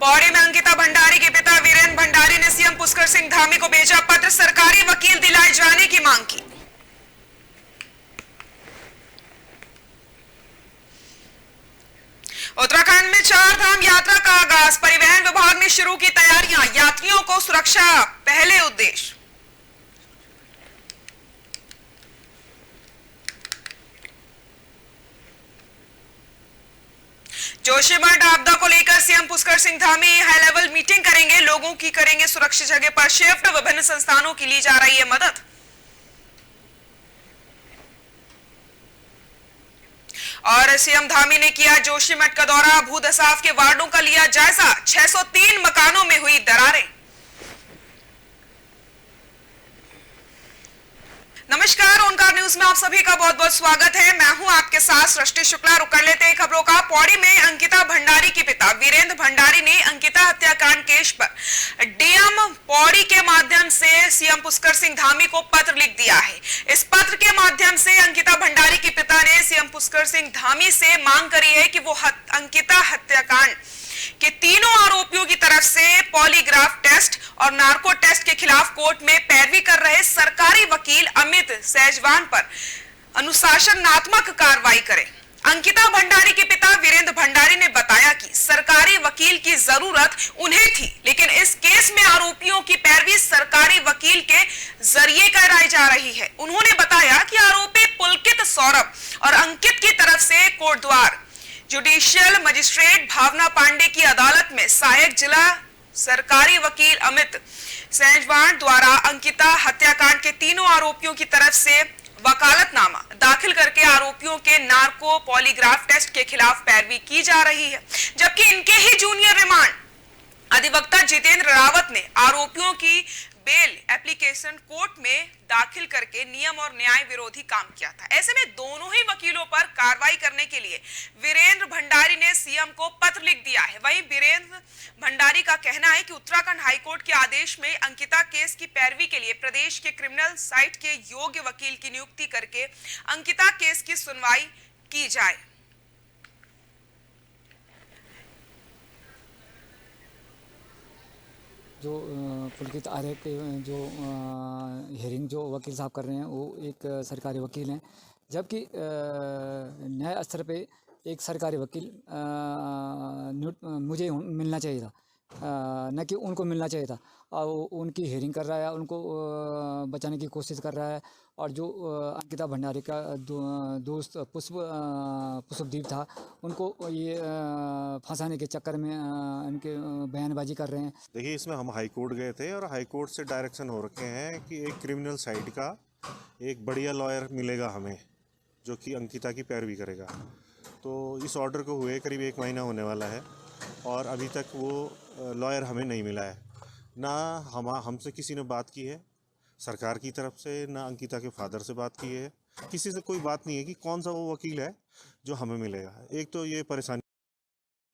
पौड़ी में अंकिता भंडारी के पिता वीरेंद्र भंडारी ने सीएम पुष्कर सिंह धामी को भेजा पत्र, सरकारी वकील दिलाए जाने की मांग की। उत्तराखंड में चार धाम यात्रा का आगाज, परिवहन विभाग ने शुरू की तैयारियां, यात्रियों को सुरक्षा पहले उद्देश्य। जोशीमठ आपदा को लेकर CM Pushkar Singh Dhami high level meeting करेंगे, लोगों की करेंगे सुरक्षित जगह पर शिफ्ट, विभिन्न संस्थानों की ली जा रही है मदद। और सीएम धामी ने किया जोशीमठ का दौरा, भूदसाव के वार्डों का लिया जायजा, 603 मकानों में हुई दरारें। नमस्कार, ओनकार न्यूज में आप सभी का बहुत बहुत स्वागत है। मैं हूं आपके साथ सृष्टि शुक्ला। रुक कर लेते हैं खबरों का। पौड़ी में अंकिता भंडारी के पिता वीरेंद्र भंडारी ने अंकिता हत्याकांड केस पर डीएम पौड़ी के माध्यम से सीएम पुष्कर सिंह धामी को पत्र लिख दिया है। इस पत्र के माध्यम से अंकिता भंडारी के पिता ने सीएम पुष्कर सिंह धामी से मांग करी है कि वो अंकिता हत्याकांड के तीनों आरोपियों की तरफ से पॉलीग्राफ टेस्ट और नार्को टेस्ट के खिलाफ कोर्ट में पैरवी कर रहे सरकारी वकील अमित सैजवान पर अनुशासनात्मक कार्रवाई करें। अंकिता भंडारी के पिता वीरेंद्र भंडारी ने बताया कि सरकारी वकील की जरूरत उन्हें थी, लेकिन इस केस में आरोपियों की पैरवी सरकारी वकील के जरिए कराई जा रही है। उन्होंने बताया कि आरोपी पुलकित सौरभ और अंकित की तरफ से कोटद्वार जुडिशियल मजिस्ट्रेट भावना पांडे की अदालत में सहायक जिला सरकारी वकील अमित सैजवान द्वारा अंकिता हत्याकांड के तीनों आरोपियों की तरफ से वकालतनामा दाखिल करके आरोपियों के नार्को पॉलीग्राफ टेस्ट के खिलाफ पैरवी की जा रही है, जबकि इनके ही जूनियर रिमांड अधिवक्ता जितेंद्र रावत ने आरोपियों की बेल एप्लीकेशन कोर्ट में दाखिल करके नियम और न्याय विरोधी काम किया था। ऐसे में दोनों ही वकीलों पर कार्रवाई करने के लिए वीरेंद्र भंडारी ने सीएम को पत्र लिख दिया है। वहीं वीरेंद्र भंडारी का कहना है कि उत्तराखंड हाईकोर्ट के आदेश में अंकिता केस की पैरवी के लिए प्रदेश के क्रिमिनल साइट के योग्य वकील की नियुक्ति करके अंकिता केस की सुनवाई की जाए। जो पुलकित आर्य के जो हियरिंग जो वकील साहब कर रहे हैं वो एक सरकारी वकील हैं, जबकि न्याय स्तर पे एक सरकारी वकील मुझे मिलना चाहिए था, न कि उनको मिलना चाहिए था। और उनकी हियरिंग कर रहा है, उनको बचाने की कोशिश कर रहा है। और जो अंकिता भंडारी का दोस्त पुष्पदीप था, उनको ये फंसाने के चक्कर में इनके बयानबाजी कर रहे हैं। देखिए, इसमें हम हाई कोर्ट गए थे और हाई कोर्ट से डायरेक्शन हो रखे हैं कि एक क्रिमिनल साइड का एक बढ़िया लॉयर मिलेगा हमें, जो कि अंकिता की पैरवी करेगा। तो इस ऑर्डर को हुए करीब 1 महीना होने वाला है और अभी तक वो लॉयर हमें नहीं मिला है। ना हमसे किसी ने बात की है सरकार की तरफ से, ना अंकिता के फादर से बात की है, किसी से कोई बात नहीं है कि कौन सा वो वकील है जो हमें मिलेगा। एक तो ये परेशानी।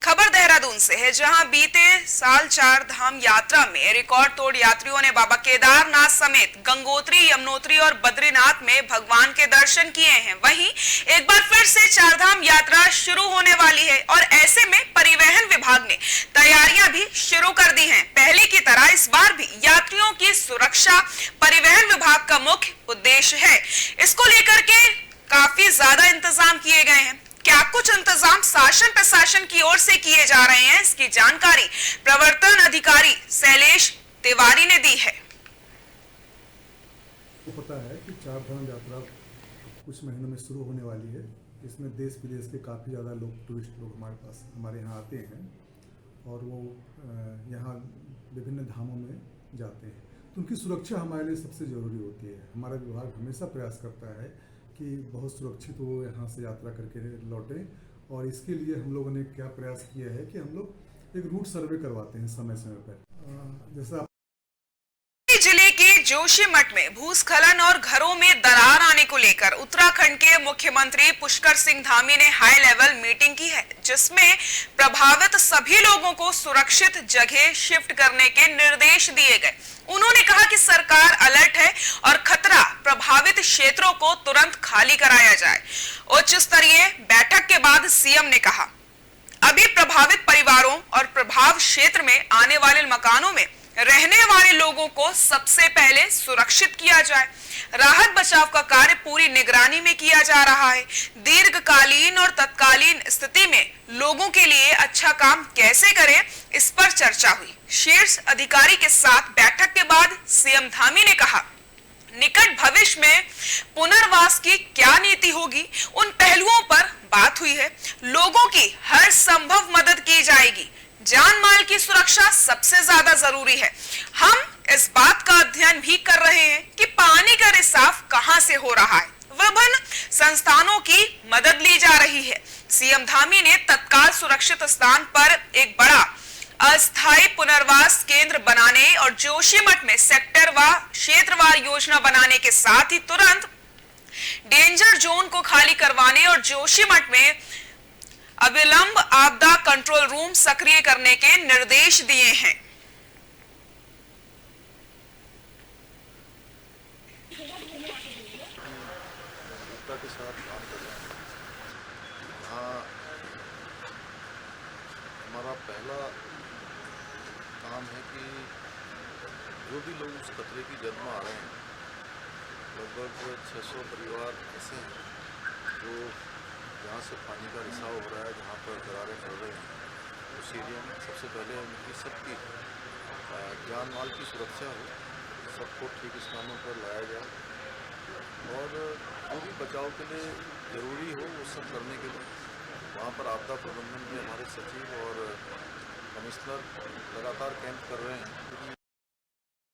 खबर देहरादून से है, जहां बीते साल 4 धाम यात्रा में रिकॉर्ड तोड़ यात्रियों ने बाबा केदारनाथ समेत गंगोत्री, यमुनोत्री और बद्रीनाथ में भगवान के दर्शन किए हैं। वहीं एक बार फिर से 4 धाम यात्रा शुरू होने वाली है और ऐसे में परिवहन विभाग ने तैयारियां भी शुरू कर दी हैं। पहले की तरह इस बार भी यात्रियों की सुरक्षा परिवहन विभाग का मुख्य उद्देश्य है। इसको लेकर के काफी ज्यादा इंतजाम किए गए हैं। क्या कुछ इंतजाम शासन प्रशासन की ओर से किए जा रहे हैं, इसकी जानकारी प्रवर्तन अधिकारी शैलेश तिवारी ने दी है। तो पता है कि 4 धाम यात्रा कुछ महीनों में शुरू होने वाली है। इसमें देश विदेश के काफ़ी ज़्यादा लोग, टूरिस्ट लोग हमारे यहाँ आते हैं और वो यहाँ विभिन्न धामों में जाते हैं। तो उनकी सुरक्षा हमारे लिए सबसे ज़रूरी होती है। हमारा विभाग हमेशा प्रयास करता है कि बहुत सुरक्षित वो यहाँ से यात्रा करके लौटें, और इसके लिए हम लोगों ने क्या प्रयास किया है कि हम लोग एक रूट सर्वे करवाते हैं समय समय पर। जैसा जिले के जोशीमठ में भूस्खलन और घरों में दरार आने को लेकर उत्तराखंड के मुख्यमंत्री पुष्कर सिंह धामी ने हाई लेवल मीटिंग की है, जिसमें प्रभावित सभी लोगों को सुरक्षित जगह शिफ्ट करने के निर्देश दिए गए। उन्होंने कहा कि सरकार अलर्ट है और खतरा प्रभावित क्षेत्रों को तुरंत खाली कराया जाए। उच्च स्तरीय बैठक के बाद सीएम ने कहा, अभी प्रभावित परिवारों और प्रभाव क्षेत्र में आने वाले मकानों में रहने वाले लोगों को सबसे पहले सुरक्षित किया जाए। राहत बचाव का कार्य पूरी निगरानी में किया जा रहा है। दीर्घकालीन और तत्कालीन स्थिति में लोगों के लिए अच्छा काम कैसे करें, इस पर चर्चा हुई। शीर्ष अधिकारी के साथ बैठक के बाद सीएम धामी ने कहा, निकट भविष्य में पुनर्वास की क्या नीति होगी, उन पहलुओं पर बात हुई है। लोगों की हर संभव मदद की जाएगी। जान माल की सुरक्षा सबसे ज्यादा जरूरी है। हम इस बात का अध्ययन भी कर रहे हैं कि पानी का रिसाव कहां से हो रहा है। विभिन्न संस्थानों की मदद ली जा रही है। सीएम धामी ने तत्काल सुरक्षित स्थान पर एक बड़ा अस्थायी पुनर्वास केंद्र बनाने और जोशीमठ में सेक्टरवार क्षेत्रवार योजना बनाने के साथ ही तुरंत डेंजर जोन को खाली करवाने और जोशीमठ में अविलंब आपदा कंट्रोल रूम सक्रिय करने के निर्देश दिए हैं। के साथ काम कर रहे हैं। हाँ, हमारा पहला काम है कि जो भी लोग उस खतरे की जद में आ रहे हैं, लगभग 600 परिवार ऐसे हैं जो जहाँ से पानी का रिसाव हो रहा है, जहाँ पर दरारें पड़ रही हैं, उस एरिया में सबसे पहले उनकी सबकी जान माल की सुरक्षा हो, सबको ठीक स्थानों पर लाया जाए और जो भी बचाव के लिए ज़रूरी हो वो सब करने के लिए वहाँ पर आपदा प्रबंधन में हमारे सचिव और कमिश्नर लगातार कैंप कर रहे हैं।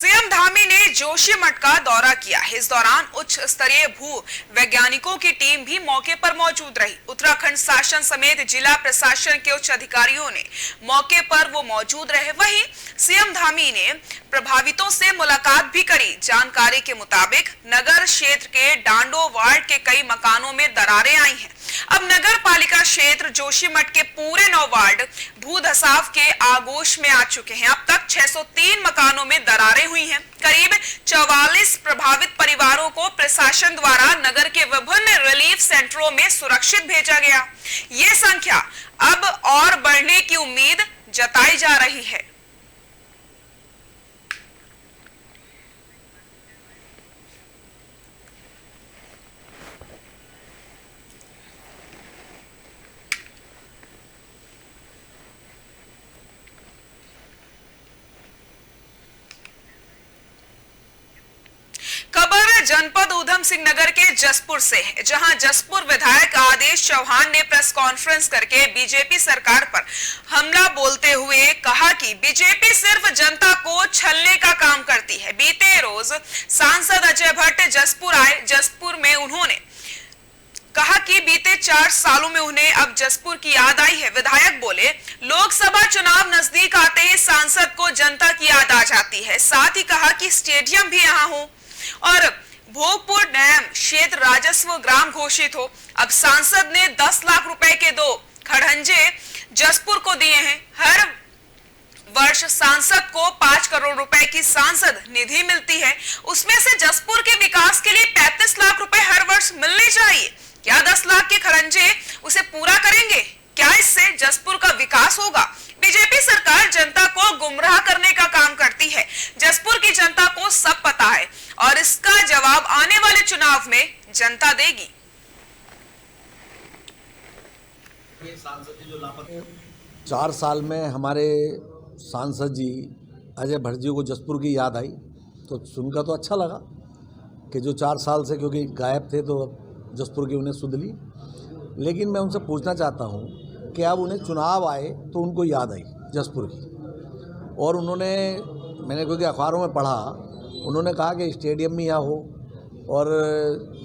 सीएम धामी ने जोशीमठ का दौरा किया। इस दौरान उच्च स्तरीय भू वैज्ञानिकों की टीम भी मौके पर मौजूद रही। उत्तराखंड शासन समेत जिला प्रशासन के उच्च अधिकारियों ने मौके पर वो मौजूद रहे। वहीं सीएम धामी ने प्रभावितों से मुलाकात भी करी। जानकारी के मुताबिक नगर क्षेत्र के डांडो वार्ड के कई मकानों में दरारें आई हैं। अब नगर पालिका क्षेत्र जोशीमठ के पूरे 9 वार्ड भूधसाव के आगोश में आ चुके हैं। अब तक 603 मकानों में दरारें हुई हैं। करीब 44 प्रभावित परिवारों को प्रशासन द्वारा नगर के विभिन्न रिलीफ सेंटरों में सुरक्षित भेजा गया। ये संख्या अब और बढ़ने की उम्मीद जताई जा रही है। खबर जनपद ऊधम सिंह नगर के जसपुर से है, जहां जसपुर विधायक आदेश चौहान ने प्रेस कॉन्फ्रेंस करके बीजेपी सरकार पर हमला बोलते हुए कहा कि बीजेपी सिर्फ जनता को छलने का काम करती है। बीते रोज सांसद अजय भट्ट जसपुर आए। जसपुर में उन्होंने कहा कि बीते 4 सालों में उन्हें अब जसपुर की याद आई है। विधायक बोले, लोकसभा चुनाव नजदीक आते ही सांसद को जनता की याद आ जाती है। साथ ही कहा कि स्टेडियम भी यहाँ हो और भोगपुर डैम क्षेत्र राजस्व ग्राम घोषित हो। अब सांसद ने 10 लाख रुपए के 2 खड़ंजे जसपुर को दिए हैं। हर वर्ष सांसद को 5 करोड़ रुपए की सांसद निधि मिलती है, उसमें से जसपुर के विकास के लिए 35 लाख रुपए हर वर्ष मिलने चाहिए। क्या 10 लाख के खड़ंजे उसे पूरा करेंगे? क्या इससे जसपुर का विकास होगा? बीजेपी सरकार जनता को गुमराह करने का काम करती है। जसपुर की जनता को सब पता है और इसका जवाब आने वाले चुनाव में जनता देगी। 4 साल में हमारे सांसद जी अजय भट्ट जी को जसपुर की याद आई तो सुनकर तो अच्छा लगा कि जो 4 साल से क्योंकि गायब थे तो जसपुर की उन्हें सुध ली। लेकिन मैं उनसे पूछना चाहता हूँ कि अब उन्हें चुनाव आए तो उनको याद आई जसपुर की, और मैंने क्योंकि अखबारों में पढ़ा, उन्होंने कहा कि स्टेडियम भी यहाँ हो और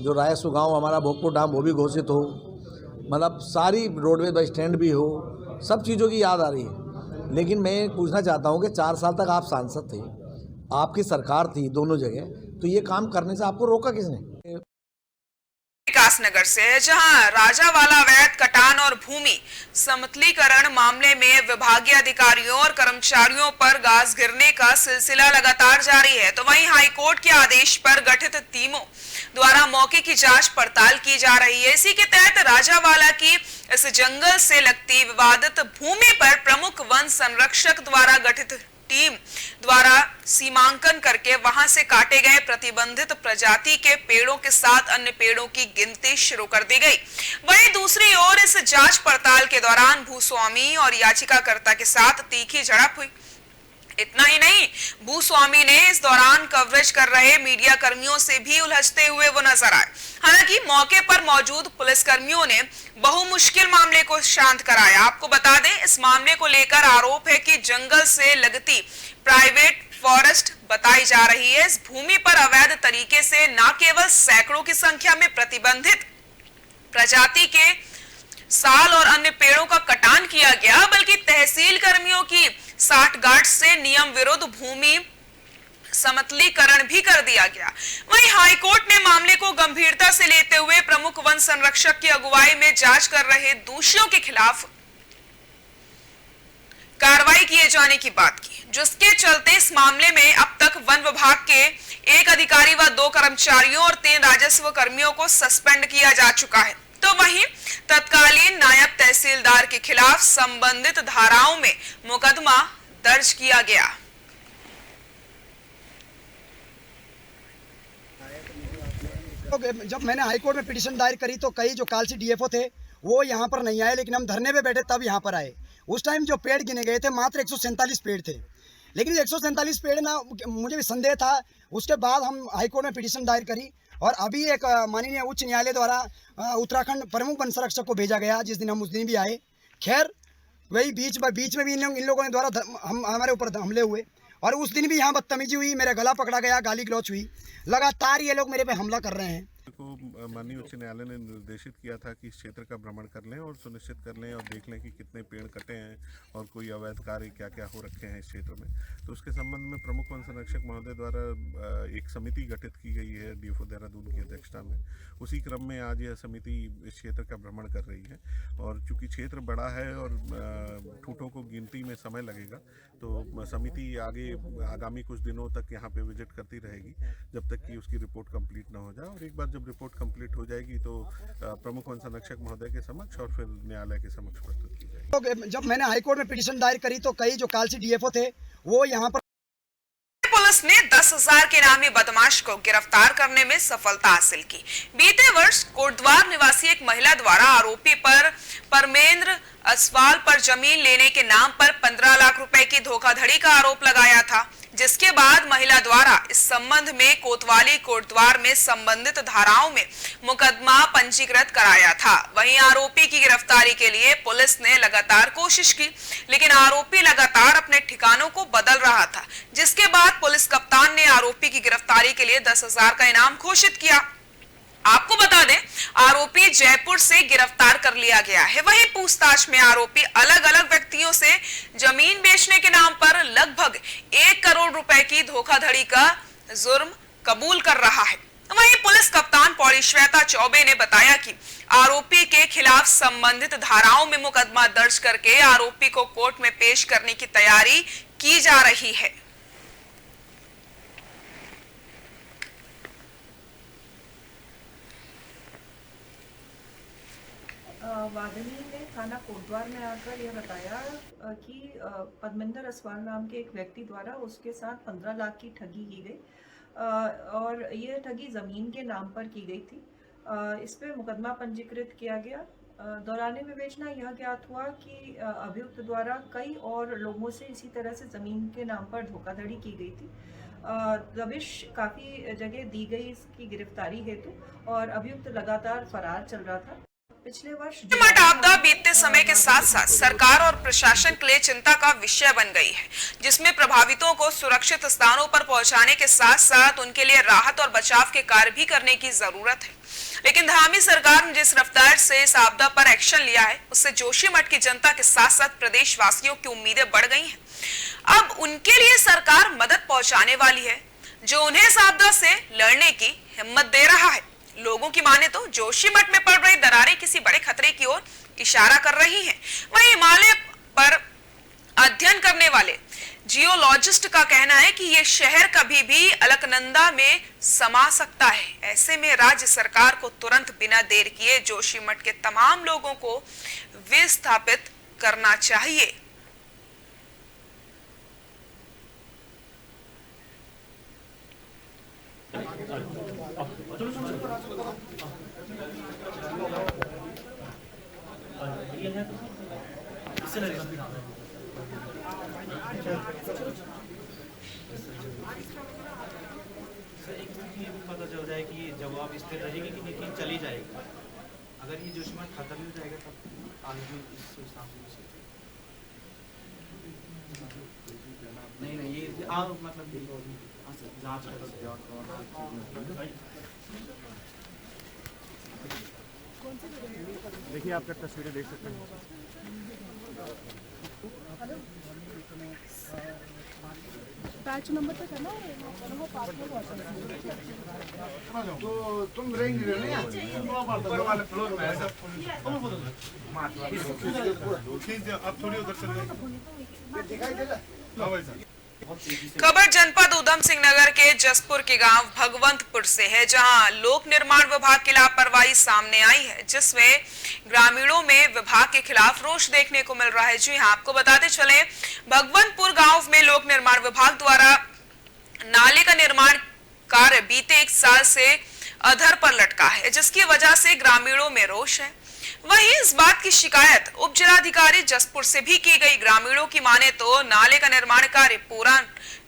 जो रायसू गांव हमारा भोगपुर डैम वो भी घोषित हो, मतलब सारी रोडवेज बस स्टैंड भी हो, सब चीज़ों की याद आ रही है। लेकिन मैं पूछना चाहता हूँ कि 4 साल तक आप सांसद थे, आपकी सरकार थी दोनों जगह, तो ये काम करने से आपको रोका किसने? विकास नगर से है, जहां राजावाला अवैध कटान और भूमि समतलीकरण मामले में विभागीय अधिकारियों और कर्मचारियों पर गाज गिरने का सिलसिला लगातार जारी है। तो वहीं हाईकोर्ट के आदेश पर गठित टीमों द्वारा मौके की जांच पड़ताल की जा रही है। इसी के तहत राजावाला की इस जंगल से लगती विवादित भूमि पर प्रमुख वन संरक्षक द्वारा गठित टीम द्वारा सीमांकन करके वहां से काटे गए प्रतिबंधित प्रजाति के पेड़ों के साथ अन्य पेड़ों की गिनती शुरू कर दी गई। वहीं दूसरी ओर इस जांच पड़ताल के दौरान भूस्वामी और याचिकाकर्ता के साथ तीखी झड़प हुई। इतना ही नहीं, भूस्वामी ने इस दौरान कवरेज कर रहे मीडिया कर्मियों से भी उलझते हुए वो नजर आए। हालांकि मौके पर मौजूद पुलिसकर्मियों ने बहुमुश्किल मामले को शांत कराया। आपको बता दें, इस मामले को लेकर आरोप है कि जंगल से लगती प्राइवेट फॉरेस्ट बताई जा रही है। इस भूमि पर अवैध तरीके से न केवल सैकड़ों की संख्या में प्रतिबंधित प्रजाति के साल और अन्य पेड़ों का कटान किया गया, बल्कि तहसील कर्मियों की साठगांठ से नियम विरुद्ध भूमि समतलीकरण भी कर दिया गया। वहीं हाईकोर्ट ने मामले को गंभीरता से लेते हुए प्रमुख वन संरक्षक की अगुवाई में जांच कर रहे दोषियों के खिलाफ कार्रवाई किए जाने की बात की, जिसके चलते इस मामले में अब तक वन विभाग के 1 अधिकारी व 2 कर्मचारियों और 3 राजस्व कर्मियों को सस्पेंड किया जा चुका है। तो वहीं तत्कालीन नायब तहसीलदार के खिलाफ संबंधित धाराओं में मुकदमा दर्ज किया गया। जब मैंने हाईकोर्ट में पिटीशन दायर करी तो कई जो कालसी डीएफओ थे वो यहाँ पर नहीं आए, लेकिन हम धरने पे बैठे तब यहाँ पर आए। उस टाइम जो पेड़ गिने गए थे मात्र 147 पेड़ थे, लेकिन 147 पेड़ ना मुझे भी संदेह था। उसके बाद हम हाईकोर्ट में पिटीशन दायर करी और अभी एक माननीय उच्च न्यायालय द्वारा उत्तराखंड प्रमुख वन संरक्षक को भेजा गया, जिस दिन हम उस दिन भी आए। खैर वही बीच में भी इन लोगों ने द्वारा हमारे ऊपर हमले हुए और उस दिन भी यहाँ बदतमीजी हुई, मेरा गला पकड़ा गया, गाली गलौच हुई। लगातार ये लोग मेरे पे हमला कर रहे हैं। को माननीय उच्च न्यायालय ने निर्देशित किया था कि इस क्षेत्र का भ्रमण कर लें और सुनिश्चित कर लें और देख लें कि कितने पेड़ कटे हैं और कोई अवैध कार्य क्या क्या हो रखे हैं इस क्षेत्र में। तो उसके संबंध में प्रमुख वन संरक्षक महोदय द्वारा एक समिति गठित की गई है डीएफओ देहरादून की अध्यक्षता में। उसी क्रम में आज यह समिति इस क्षेत्र का भ्रमण कर रही है और चूँकि क्षेत्र बड़ा है और ठूठों को गिनती में समय लगेगा, तो समिति आगामी कुछ दिनों तक यहाँ पे विजिट करती रहेगी जब तक कि उसकी रिपोर्ट कंप्लीट ना हो जाए। और एक बार जब रिपोर्ट कंप्लीट हो जाएगी तो प्रमुख वन संरक्षक महोदय के समक्ष और फिर न्यायालय के समक्ष प्रस्तुत की जाएगी। जब मैंने हाईकोर्ट में पिटीशन दायर करी तो कई जो कालसी डीएफओ थे वो यहाँ पर पुलिस ने 10,000 के नामी बदमाश को गिरफ्तार करने में सफलता हासिल की। बीते वर्ष कोटद्वार निवासी एक महिला द्वारा आरोपी पर परमेंद्र असवाल पर जमीन लेने के नाम पर 15 लाख रुपए की धोखाधड़ी का आरोप लगाया था, जिसके बाद महिला द्वारा इस संबंध में कोतवाली कोटद्वार में संबंधित धाराओं में मुकदमा पंजीकृत कराया था। वहीं आरोपी की गिरफ्तारी के लिए पुलिस ने लगातार कोशिश की, लेकिन आरोपी लगातार अपने ठिकानों को बदल रहा था, जिसके बाद पुलिस कप्तान ने आरोपी की गिरफ्तारी के लिए 10,000 का इनाम घोषित किया। आपको बता दें, आरोपी जयपुर से गिरफ्तार कर लिया गया है। वहीं पूछताछ में आरोपी अलग अलग व्यक्तियों से जमीन बेचने के नाम पर लगभग 1 करोड़ रुपए की धोखाधड़ी का जुर्म कबूल कर रहा है। वहीं पुलिस कप्तान पौड़ी श्वेता चौबे ने बताया कि आरोपी के खिलाफ संबंधित धाराओं में मुकदमा दर्ज करके आरोपी को कोर्ट में पेश करने की तैयारी की जा रही है। वादिनी ने थाना कोटद्वार में आकर यह बताया कि परमेंद्र असवाल नाम के एक व्यक्ति द्वारा उसके साथ 15 लाख की ठगी की गई और यह ठगी ज़मीन के नाम पर की गई थी। इस पे मुकदमा पंजीकृत किया गया। दौरान विवेचना यह ज्ञात हुआ कि अभियुक्त द्वारा कई और लोगों से इसी तरह से ज़मीन के नाम पर धोखाधड़ी की गई थी। दबिश काफ़ी जगह दी गई इसकी गिरफ्तारी हेतु और अभियुक्त लगातार फरार चल रहा था। पिछले वर्ष मठ आपदा बीतते समय के साथ साथ सरकार और प्रशासन के लिए चिंता का विषय बन गई है, जिसमें प्रभावितों को सुरक्षित स्थानों पर पहुंचाने के साथ साथ उनके लिए राहत और बचाव के कार्य भी करने की जरूरत है। लेकिन धामी सरकार ने जिस रफ्तार से इस आपदा पर एक्शन लिया है, उससे जोशीमठ की जनता के साथ साथ प्रदेश वासियों की उम्मीदें बढ़ गई हैं। अब उनके लिए सरकार मदद पहुंचाने वाली है, जो उन्हें इस आपदा से लड़ने की हिम्मत दे रहा है। लोगों की माने तो जोशीमठ में पड़ रही दरारें किसी बड़े खतरे की ओर इशारा कर रही हैं। वहीं हिमालय पर अध्ययन करने वाले जियोलॉजिस्ट का कहना है कि ये शहर कभी भी अलकनंदा में समा सकता है। ऐसे में राज्य सरकार को तुरंत बिना देर किए जोशीमठ के तमाम लोगों को विस्थापित करना चाहिए। पता चल जाए कि जब आप स्थिर रहेगी कि नहीं चली जाएगी। अगर ये जोशीमठ खत्म हो जाएगा तब आगे भी इस हिसाब से नहीं ये आप मतलब जांच देखिए, आपका तस्वीरें देख सकते हैं। पैच नंबर पे करना तो तुम रहेंगे ऊपर वाले फ्लोर में ऐसा अब थोड़ी उधर चल जाएगी। खबर जनपद उधम सिंह नगर के जसपुर के गांव भगवंतपुर से है, जहां लोक निर्माण विभाग की लापरवाही सामने आई है, जिसमें ग्रामीणों में विभाग के खिलाफ रोष देखने को मिल रहा है। जी हां, आपको बताते चले, भगवंतपुर गांव में लोक निर्माण विभाग द्वारा नाले का निर्माण कार्य बीते 1 साल से अधर पर लटका है, जिसकी वजह से ग्रामीणों में रोष है। वहीं इस बात की शिकायत उप जिलाधिकारी जसपुर से भी की गई। ग्रामीणों की माने तो नाले का निर्माण कार्य पूरा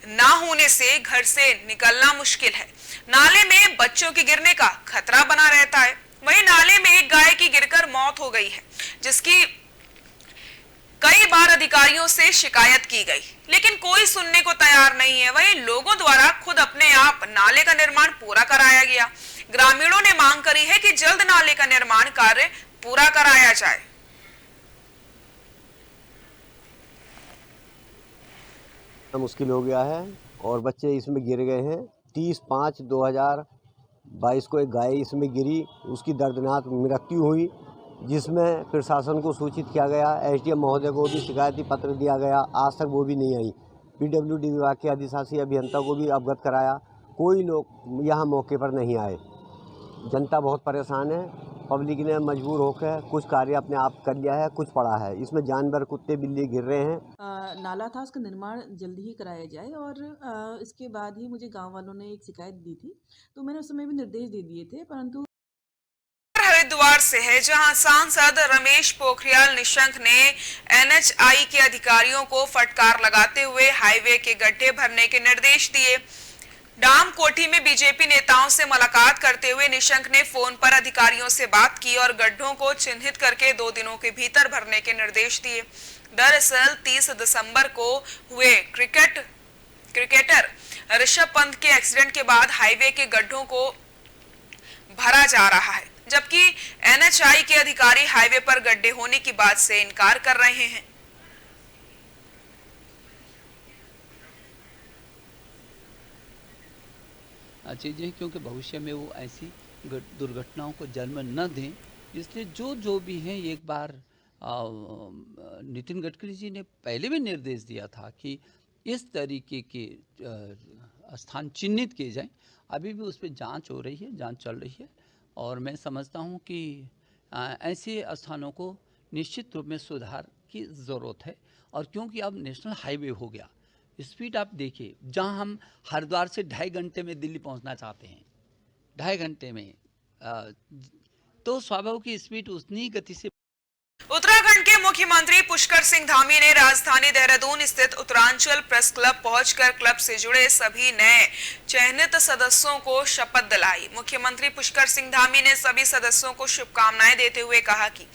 ना होने से घर से निकलना मुश्किल है। नाले में बच्चों के गिरने का खतरा बना रहता है। वहीं नाले में एक गाय की गिरकर मौत हो गई है, जिसकी कई बार अधिकारियों से शिकायत की गई, लेकिन कोई सुनने को तैयार नहीं है। वहीं लोगों द्वारा खुद अपने आप नाले का निर्माण पूरा कराया गया। ग्रामीणों ने मांग करी है कि जल्द नाले का निर्माण कार्य पूरा कराया जाए। मुश्किल हो गया है और बच्चे इसमें गिर गए हैं। 30/5/2022 को एक गाय इसमें गिरी, उसकी दर्दनाक मृत्यु हुई, जिसमें प्रशासन को सूचित किया गया। एसडीएम महोदय को भी शिकायती पत्र दिया गया, आज तक वो भी नहीं आई। पीडब्ल्यूडी विभाग के अधिशासी अभियंता को भी अवगत कराया, कोई लोग यहाँ मौके पर नहीं आए। जनता बहुत परेशान है। पब्लिक ने मजबूर होकर कुछ कार्य अपने आप कर लिया है, कुछ पड़ा है। इसमें जानवर, कुत्ते, बिल्ली गिर रहे हैं। नाला था, उसका निर्माण जल्दी ही कराया जाए। और इसके बाद ही मुझे गांव वालों ने एक शिकायत दी थी, तो मैंने उस समय भी निर्देश दे दिए थे, परंतु हरिद्वार से है, जहां सांसद रमेश पोखरियाल निशंक ने एनएचआई के अधिकारियों को फटकार लगाते हुए हाईवे के गड्ढे भरने के निर्देश दिए। डाम कोठी में बीजेपी नेताओं से मुलाकात करते हुए निशंक ने फोन पर अधिकारियों से बात की और गड्ढों को चिन्हित करके 2 दिनों के भीतर भरने के निर्देश दिए। दरअसल 30 दिसंबर को हुए क्रिकेटर ऋषभ पंत के एक्सीडेंट के बाद हाईवे के गड्ढों को भरा जा रहा है, जबकि एनएचआई के अधिकारी हाईवे पर गड्ढे होने की बात से इनकार कर रहे हैं। चीज़ें, क्योंकि भविष्य में वो ऐसी दुर्घटनाओं को जन्म न दें, इसलिए जो भी हैं, एक बार नितिन गडकरी जी ने पहले भी निर्देश दिया था कि इस तरीके के स्थान चिन्हित किए जाएं। अभी भी उस पर जांच हो रही है, जांच चल रही है, और मैं समझता हूं कि ऐसे स्थानों को निश्चित रूप में सुधार की ज़रूरत है। और क्योंकि अब नेशनल हाईवे हो गया, स्पीड आप देखिए, जहां हम हरिद्वार से 2.5 घंटे में दिल्ली पहुंचना चाहते हैं, 2.5 घंटे में, तो स्वाभाविक की स्पीड उतनी ही गति से। उत्तराखंड के मुख्यमंत्री पुष्कर सिंह धामी ने राजधानी देहरादून स्थित उत्तरांचल प्रेस क्लब पहुंचकर क्लब से जुड़े सभी नए चयनित सदस्यों को शपथ दिलाई। मुख्यमंत्री पुष्कर सिंह धामी ने सभी सदस्यों को शुभकामनाएं देते हुए कहा कि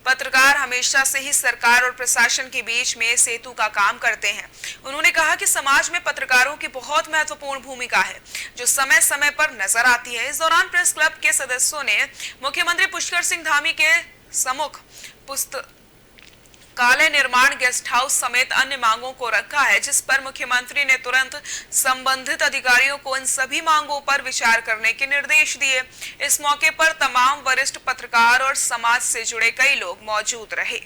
पत्रकार हमेशा से ही सरकार और प्रशासन के बीच में सेतु का काम करते हैं। उन्होंने कहा कि समाज में पत्रकारों की बहुत महत्वपूर्ण भूमिका है, जो समय समय पर नजर आती है। इस दौरान प्रेस क्लब के सदस्यों ने मुख्यमंत्री पुष्कर सिंह धामी के सम्मुख काले निर्माण, गेस्ट हाउस समेत अन्य मांगों को रखा है, जिस पर मुख्यमंत्री ने तुरंत संबंधित अधिकारियों को इन सभी मांगों पर विचार करने के निर्देश दिए। इस मौके पर तमाम वरिष्ठ पत्रकार और समाज से जुड़े कई लोग मौजूद रहे।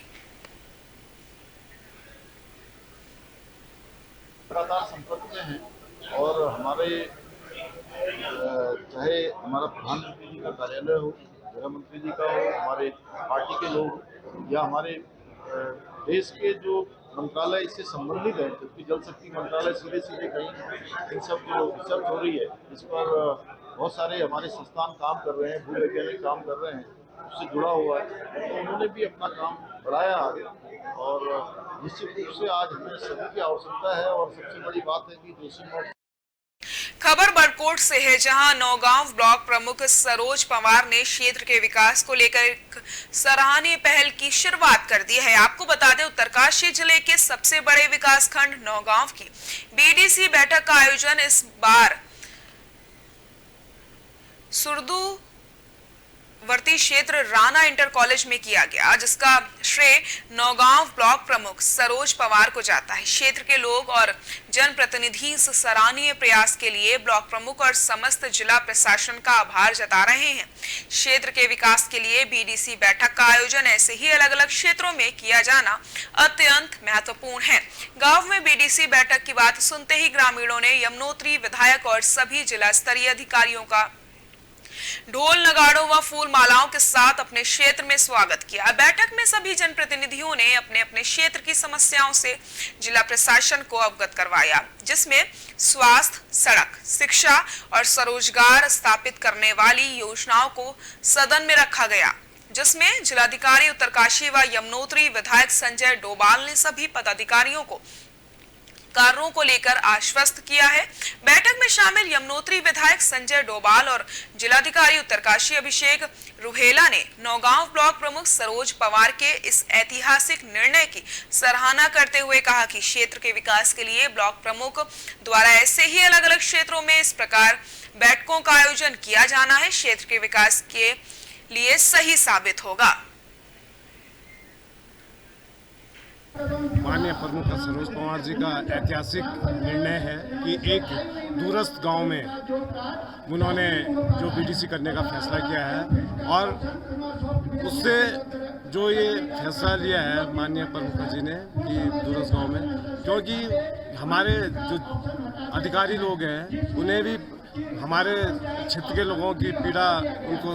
लगातार संपर्क में हैं और हमारे चाहे हमारा प्रधानमंत्री जी का कार्यालय हो, गृह मंत्री जी का हो, हमारे पार्टी के लोग या हमारे देश के जो मंत्रालय इससे संबंधित है, जबकि जल शक्ति मंत्रालय सीधे कहीं इन सब जो रिसर्च हो रही है इस पर बहुत सारे हमारे संस्थान काम कर रहे हैं, भू वैज्ञानिक काम कर रहे हैं, उससे जुड़ा हुआ है, तो उन्होंने भी अपना काम बढ़ाया आगे और निश्चित रूप से आज हमें सभी की आवश्यकता है। और सबसे बड़ी बात है कि दोषी खबर बड़कोट से है, जहां नौगांव ब्लॉक प्रमुख सरोज पवार ने क्षेत्र के विकास को लेकर एक सराहनीय पहल की शुरुआत कर दी है। आपको बता दें, उत्तरकाशी जिले के सबसे बड़े विकास खंड नौगांव की बीडीसी बैठक का आयोजन इस बार सुरदू वर्ती क्षेत्र राणा इंटर कॉलेज में किया गया, जिसका श्रेय नौगांव ब्लॉक प्रमुख सरोज पवार को जाता है। क्षेत्र के लोग और जनप्रतिनिधि इस सराहनीय प्रयास के लिए ब्लॉक प्रमुख और समस्त जिला प्रशासन का आभार जता रहे हैं। क्षेत्र के विकास के लिए बीडीसी बैठक का आयोजन ऐसे ही अलग अलग क्षेत्रों में किया जाना अत्यंत महत्वपूर्ण है। गांव में बीडीसी बैठक की बात सुनते ही ग्रामीणों ने यमुनोत्री विधायक और सभी जिला स्तरीय अधिकारियों का ढोल नगाड़ों व फूल मालाओं के साथ अपने क्षेत्र में स्वागत किया। बैठक में सभी जनप्रतिनिधियों ने अपने अपने क्षेत्र की समस्याओं से जिला प्रशासन को अवगत करवाया, जिसमें स्वास्थ्य, सड़क, शिक्षा और स्वरोजगार स्थापित करने वाली योजनाओं को सदन में रखा गया, जिसमें जिलाधिकारी उत्तरकाशी व यमुनोत्री विधायक संजय डोभाल ने सभी पदाधिकारियों को कार्यों को लेकर आश्वस्त किया है। बैठक में शामिल यमुनोत्री विधायक संजय डोभाल और जिलाधिकारी उत्तरकाशी अभिषेक रुहेला ने नौगांव ब्लॉक प्रमुख सरोज पवार के इस ऐतिहासिक निर्णय की सराहना करते हुए कहा कि क्षेत्र के विकास के लिए ब्लॉक प्रमुख द्वारा ऐसे ही अलग अलग क्षेत्रों में इस प्रकार बैठकों का आयोजन किया जाना है, क्षेत्र के विकास के लिए सही साबित होगा। माननीय प्रमुख सरोज पवार जी का ऐतिहासिक निर्णय है कि एक दूरस्थ गांव में उन्होंने जो बीडीसी करने का फैसला किया है और उससे जो ये फैसला लिया है माननीय प्रमुख जी ने कि दूरस्थ गांव में, क्योंकि हमारे जो अधिकारी लोग हैं उन्हें भी हमारे क्षेत्र के लोगों की पीड़ा उनको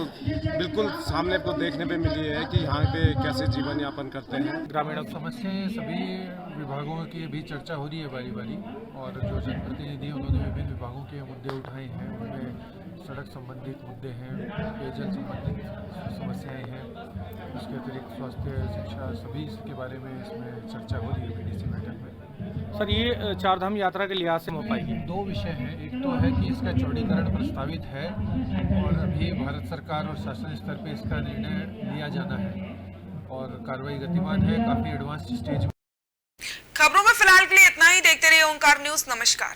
बिल्कुल सामने को देखने पे मिली है कि यहाँ पे कैसे जीवन यापन करते हैं। ग्रामीण समस्याएं सभी विभागों की भी चर्चा हो रही है बारी बारी, और जो जनप्रतिनिधि उन्होंने विभिन्न विभागों के मुद्दे उठाए हैं, उनमें सड़क संबंधित मुद्दे हैं, पेयजल संबंधित समस्याएं हैं, उसके अतिरिक्त स्वास्थ्य, शिक्षा, सभी के बारे में इसमें चर्चा हो रही है बीडीसी बैठक में। सर, ये चारधाम यात्रा के लिहाज से हो पाएगी। दो विषय हैं, एक तो है कि इसका चौड़ीकरण प्रस्तावित है और अभी भारत सरकार और शासन स्तर पे इसका निर्णय लिया जाना है और कार्रवाई गतिमान है, काफ़ी एडवांस स्टेज। खबरों में फिलहाल के लिए इतना ही। देखते रहिए ओंकार न्यूज़। नमस्कार।